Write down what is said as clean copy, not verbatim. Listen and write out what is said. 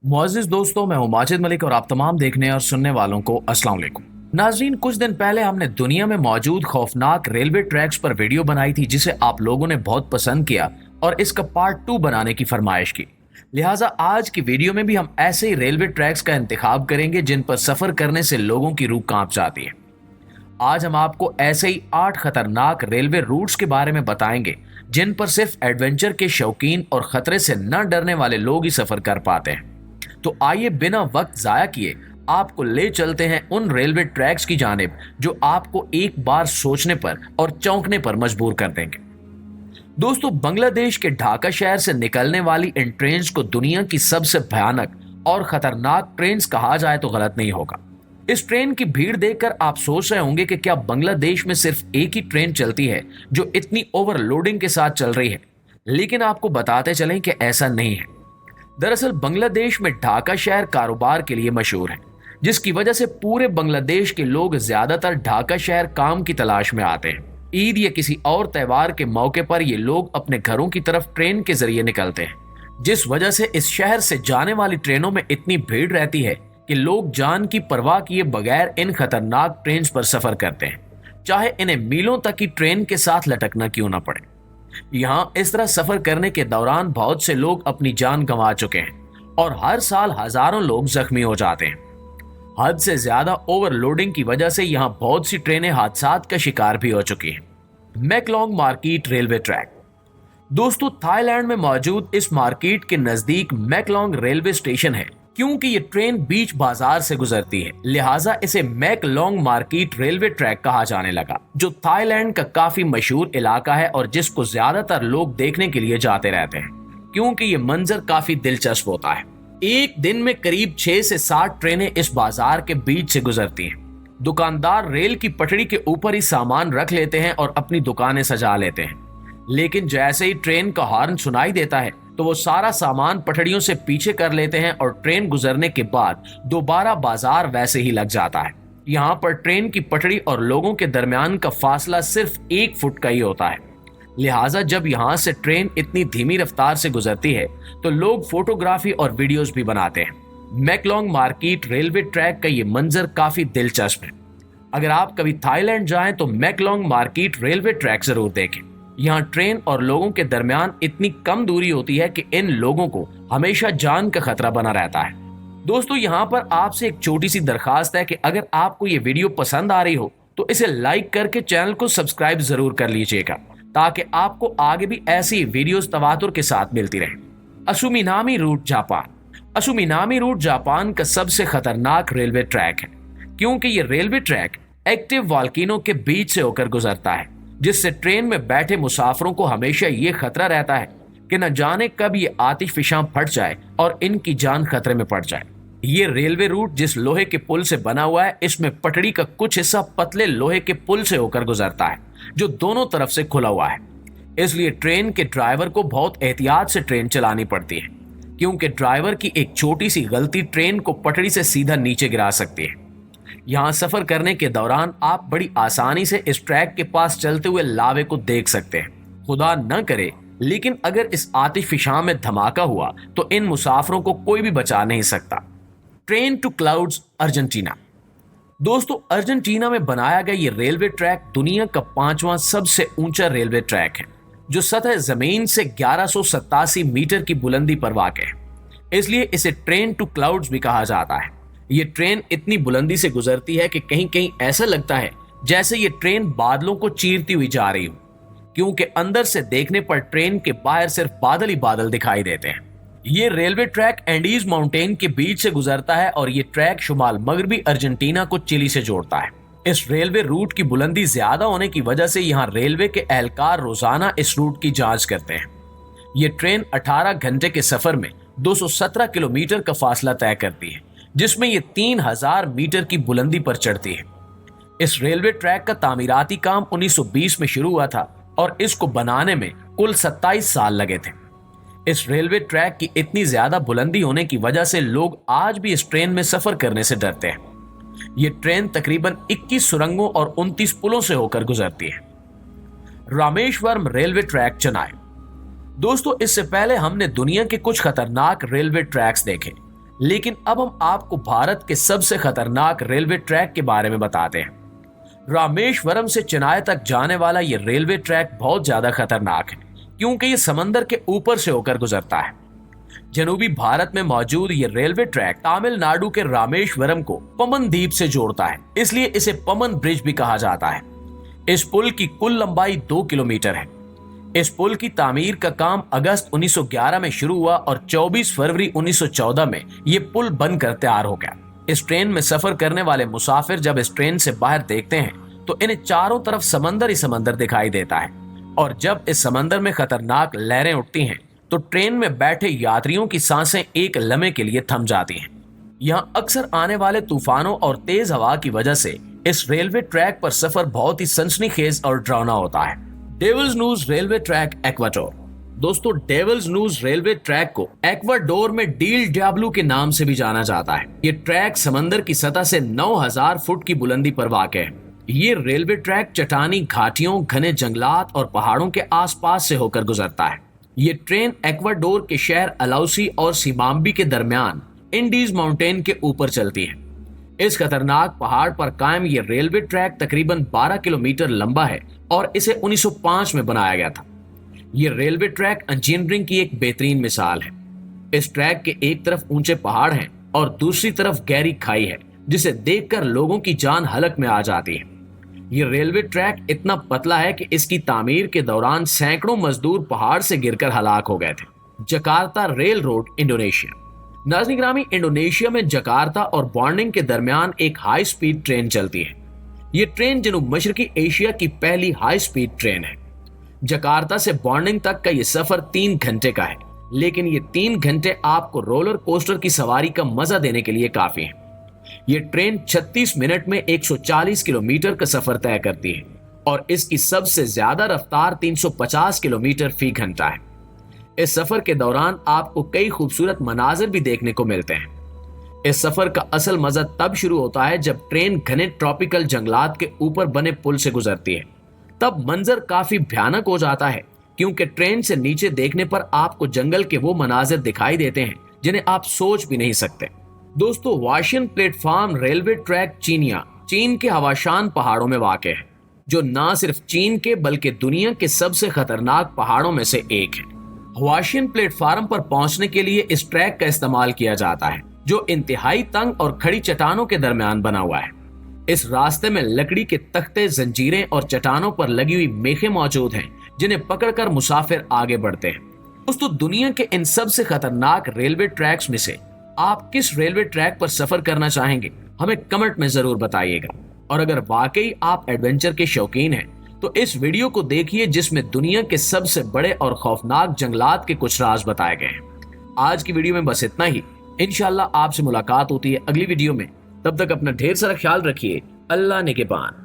मुअज़्ज़िज़ दोस्तों, मैं हूं माजिद मलिक और आप तमाम देखने और सुनने वालों को अस्सलाम वालेकुम। नाज़रीन, कुछ दिन पहले हमने दुनिया में मौजूद खौफनाक रेलवे ट्रैक्स पर वीडियो बनाई थी जिसे आप लोगों ने बहुत पसंद किया और इसका पार्ट 2 बनाने की फरमाइश की। लिहाजा आज की वीडियो में भी हम ऐसे ही रेलवे ट्रैक्स का इंतखाब करेंगे जिन पर सफर करने से लोगों की रूह कांप जाती है। आज हम आपको ऐसे ही 8 खतरनाक रेलवे रूट्स के बारे में बताएंगे जिन पर सिर्फ एडवेंचर के शौकीन और खतरे से न डरने वाले लोग ही सफर कर पाते हैं। तो आइए बिना वक्त जाया किए आपको ले चलते हैं उन रेलवे ट्रैक्स की जानिब जो आपको एक बार सोचने पर और चौंकने पर मजबूर कर देंगे। दोस्तों, बांग्लादेश के ढाका शहर से निकलने वाली इन ट्रेन्स को दुनिया की सबसे भयानक और खतरनाक ट्रेन्स कहा जाए तो गलत नहीं होगा। इस ट्रेन की भीड़ देखकर आप सोच रहे होंगे कि क्या बांग्लादेश में सिर्फ एक ही ट्रेन चलती है जो इतनी ओवरलोडिंग के साथ चल रही है, लेकिन आपको बताते चलें कि ऐसा नहीं है। दरअसल बांग्लादेश में ढाका शहर कारोबार के लिए मशहूर है, जिसकी वजह से पूरे बांग्लादेश के लोग ज्यादातर ढाका शहर काम की तलाश में आते हैं। ईद या किसी और त्योहार के मौके पर ये लोग अपने घरों की तरफ ट्रेन के जरिए निकलते हैं, जिस वजह से इस शहर से जाने वाली ट्रेनों में इतनी भीड़ रहती है कि लोग जान की परवाह किए बगैर इन खतरनाक ट्रेन पर सफर करते हैं, चाहे इन्हें मीलों तक की ट्रेन के साथ लटकना क्यों ना पड़े। यहाँ इस तरह सफर करने के दौरान बहुत से लोग अपनी जान गंवा चुके हैं और हर साल हजारों लोग जख्मी हो जाते हैं। हद से ज्यादा ओवरलोडिंग की वजह से यहाँ बहुत सी ट्रेनें हादसात का शिकार भी हो चुकी हैं। मैकलोंग मार्केट रेलवे ट्रैक। दोस्तों, थाईलैंड में मौजूद इस मार्केट के नजदीक मैकलोंग रेलवे स्टेशन है। क्योंकि ये ट्रेन बीच बाजार से गुजरती है, लिहाजा इसे मैकलोंग मार्केट रेलवे ट्रैक कहा जाने लगा, जो थाईलैंड का काफी मशहूर इलाका है और जिसको ज्यादातर लोग देखने के लिए जाते रहते हैं, क्योंकि ये मंजर काफी दिलचस्प होता है। एक दिन में करीब 6 से 7 ट्रेनें इस बाजार के बीच से गुजरती हैं। दुकानदार रेल की पटरी के ऊपर ही सामान रख लेते हैं और अपनी दुकानें सजा लेते हैं, लेकिन जैसे ही ट्रेन का हॉर्न सुनाई देता है तो वो सारा सामान पटड़ियों से पीछे कर लेते हैं और ट्रेन गुजरने के बाद दोबारा बाजार वैसे ही लग जाता है। यहाँ पर ट्रेन की पटड़ी और लोगों के दरमियान का फासला सिर्फ 1 फुट का ही होता है। लिहाजा जब यहाँ से ट्रेन इतनी धीमी रफ्तार से गुजरती है तो लोग फोटोग्राफी और वीडियोस भी बनाते हैं। मैकलोंग मार्केट रेलवे ट्रैक का ये मंजर काफी दिलचस्प है। अगर आप कभी थाईलैंड जाएं तो मैकलोंग मार्केट रेलवे ट्रैक जरूर देखें। यहाँ ट्रेन और लोगों के दरमियान इतनी कम दूरी होती है कि इन लोगों को हमेशा जान का खतरा बना रहता है। दोस्तों, यहाँ पर आपसे एक छोटी सी दरखास्त है कि अगर आपको ये वीडियो पसंद आ रही हो तो इसे लाइक करके चैनल को सब्सक्राइब जरूर कर लीजिएगा, ताकि आपको आगे भी ऐसी वीडियोस तवातुर के साथ मिलती रहे। असुमिनामी रूट जापान। असुमिनामी रूट जापान का सबसे खतरनाक रेलवे ट्रैक है, क्योंकि ये रेलवे ट्रैक एक्टिव वॉल्केनो के बीच से होकर गुजरता है, जिससे ट्रेन में बैठे मुसाफिरों को हमेशा ये खतरा रहता है कि न जाने कब ये आतिशफिशां फट जाए और इनकी जान खतरे में पड़ जाए। ये रेलवे रूट जिस लोहे के पुल से बना हुआ है, इसमें पटड़ी का कुछ हिस्सा पतले लोहे के पुल से होकर गुजरता है, जो दोनों तरफ से खुला हुआ है। इसलिए ट्रेन के ड्राइवर को बहुत एहतियात से ट्रेन चलानी पड़ती है, क्योंकि ड्राइवर की एक छोटी सी गलती ट्रेन को पटड़ी से सीधा नीचे गिरा सकती है। यहाँ सफर करने के दौरान आप बड़ी आसानी से इस ट्रैक के पास चलते हुए लावे को देख सकते हैं। खुदा न करे, लेकिन अगर इस आतिशफिशां में धमाका हुआ तो इन मुसाफिरों को कोई भी बचा नहीं सकता। Train to clouds, Argentina. दोस्तों, अर्जेंटीना में बनाया गया ये रेलवे ट्रैक दुनिया का 5वां सबसे ऊंचा रेलवे ट्रैक है, जो सतह जमीन से 1187 मीटर की बुलंदी पर वाक़ है। इसलिए इसे ट्रेन टू क्लाउड्स भी कहा जाता है। ये ट्रेन इतनी बुलंदी से गुजरती है कि कहीं कहीं ऐसा लगता है जैसे ये ट्रेन बादलों को चीरती हुई जा रही हो, क्योंकि अंदर से देखने पर ट्रेन के बाहर सिर्फ बादल ही बादल दिखाई देते हैं। ये रेलवे ट्रैक एंडीज माउंटेन के बीच से गुजरता है और ये ट्रैक शुमाल मगरबी अर्जेंटीना को चिली से जोड़ता है। इस रेलवे रूट की बुलंदी ज्यादा होने की वजह से यहाँ रेलवे के एहलकार रोजाना इस रूट की जांच करते हैं। ये ट्रेन 18 घंटे के सफर में 217 किलोमीटर का फासला तय करती है, जिसमें ये 3000 मीटर की बुलंदी पर चढ़ती है। इस रेलवे ट्रैक का तामीराती काम 1920 में शुरू हुआ था और इसको बनाने में कुल 27 साल लगे थे। इस रेलवे ट्रैक की इतनी ज्यादा बुलंदी होने की वजह से लोग आज भी इस ट्रेन में सफर करने से डरते हैं। ये ट्रेन तकरीबन 21 सुरंगों और 29 पुलों से होकर गुजरती है। Rameswaram railway track, Chennai. दोस्तों, इससे पहले हमने दुनिया के कुछ खतरनाक रेलवे ट्रैक्स देखे, लेकिन अब हम आपको भारत के सबसे खतरनाक रेलवे ट्रैक के बारे में बताते हैं। रामेश्वरम से चेन्नई तक जाने वाला ये रेलवे ट्रैक बहुत ज्यादा खतरनाक है, क्योंकि ये समंदर के ऊपर से होकर गुजरता है। जनूबी भारत में मौजूद ये रेलवे ट्रैक तमिलनाडु के रामेश्वरम को पमन द्वीप से जोड़ता है, इसलिए इसे पमन ब्रिज भी कहा जाता है। इस पुल की कुल लंबाई 2 किलोमीटर है। इस पुल की तामीर का काम अगस्त 1911 में शुरू हुआ और 24 फरवरी 1914 में ये पुल बनकर तैयार हो गया। इस ट्रेन में सफर करने वाले मुसाफिर जब इस ट्रेन से बाहर देखते हैं तो इन्हें चारों तरफ समंदर ही समंदर दिखाई देता है, और जब इस समंदर में खतरनाक लहरें उठती हैं तो ट्रेन में बैठे यात्रियों की सांसें एक लम्हे के लिए थम जाती हैं। यहाँ अक्सर आने वाले तूफानों और तेज हवा की वजह से इस रेलवे ट्रैक पर सफर बहुत ही सनसनीखेज और डरावना होता है। Devil's Nose railway track Ecuador. दोस्तों, डेविल्स नूज रेलवे ट्रैक को एक्वाडोर में डील डियाब्लो के नाम से भी जाना जाता है। ये ट्रैक समंदर की सतह से 9000 फुट की बुलंदी पर वाक़ है। ये रेलवे ट्रैक चट्टानी घाटियों, घने जंगलात और पहाड़ों के आसपास से होकर गुजरता है। ये ट्रेन एक्वाडोर के शहर अलाउसी और सिमाम्बी के दरमियान इंडीज माउंटेन के ऊपर चलती है। इस खतरनाक पहाड़ पर कायम ये रेलवे ट्रैक तकरीबन 12 किलोमीटर लंबा है और इसे 1905 में बनाया गया था। ये रेलवे ट्रैक इंजीनियरिंग की एक बेहतरीन मिसाल है। इस ट्रैक के एक तरफ ऊंचे पहाड़ हैं और दूसरी तरफ गहरी खाई है, जिसे देखकर लोगों की जान हलक में आ जाती है। ये रेलवे ट्रैक इतना पतला है कि इसकी तामीर के दौरान सैकड़ों मजदूर पहाड़ से गिरकर हलाक हो गए थे। Jakarta rail road, Indonesia. नाज़रीन ग्रामी, इंडोनेशिया में जकार्ता और बॉन्डिंग के दरमियान एक हाई स्पीड ट्रेन चलती है। ये ट्रेन जनूब मशरकी एशिया की पहली हाई स्पीड ट्रेन है। जकार्ता से बॉन्डिंग तक का ये सफर 3 घंटे का है, लेकिन ये 3 घंटे आपको रोलर कोस्टर की सवारी का मजा देने के लिए काफी है। ये ट्रेन 36 मिनट में 140 किलोमीटर का सफर तय करती है और इसकी सबसे ज्यादा रफ्तार 350 किलोमीटर फी घंटा है। इस सफर के दौरान आपको कई खूबसूरत मनाजिर भी देखने को मिलते हैं। इस सफर का असल मजा तब शुरू होता है जब ट्रेन घने ट्रॉपिकल जंगलात के ऊपर बने पुल से गुजरती है। तब मंजर काफी भयानक हो जाता है, क्योंकि ट्रेन से नीचे देखने पर आपको जंगल के वो मनाजिर दिखाई देते हैं जिन्हें आप सोच भी नहीं सकते। दोस्तों, वाशियन प्लेटफॉर्म रेलवे ट्रैक चीन के हवाशान पहाड़ों में वाक़ है, जो न सिर्फ चीन के बल्कि दुनिया के सबसे खतरनाक पहाड़ों में से एक है। वाशियन प्लेटफॉर्म पर पहुंचने के लिए इस ट्रैक का इस्तेमाल किया जाता है, जो इंतहाई तंग और खड़ी चट्टानों के दरमियान बना हुआ है। इस रास्ते में लकड़ी के तख्ते, जंजीरें और चट्टानों पर लगी हुई मेखें मौजूद हैं, जिन्हें पकड़कर मुसाफिर आगे बढ़ते हैं। दोस्तों, दुनिया के इन सबसे खतरनाक रेलवे ट्रैक्स में से आप किस रेलवे ट्रैक पर सफर करना चाहेंगे, हमें कमेंट में जरूर बताइएगा। और अगर वाकई आप एडवेंचर के शौकीन हैं तो इस वीडियो को देखिए, जिसमें दुनिया के सबसे बड़े और खौफनाक जंगलात के कुछ राज बताए गए हैं। आज की वीडियो में बस इतना ही। इंशाल्लाह आपसे मुलाकात होती है अगली वीडियो में। तब तक अपना ढेर सारा ख्याल रखिए। अल्लाह निगहबान।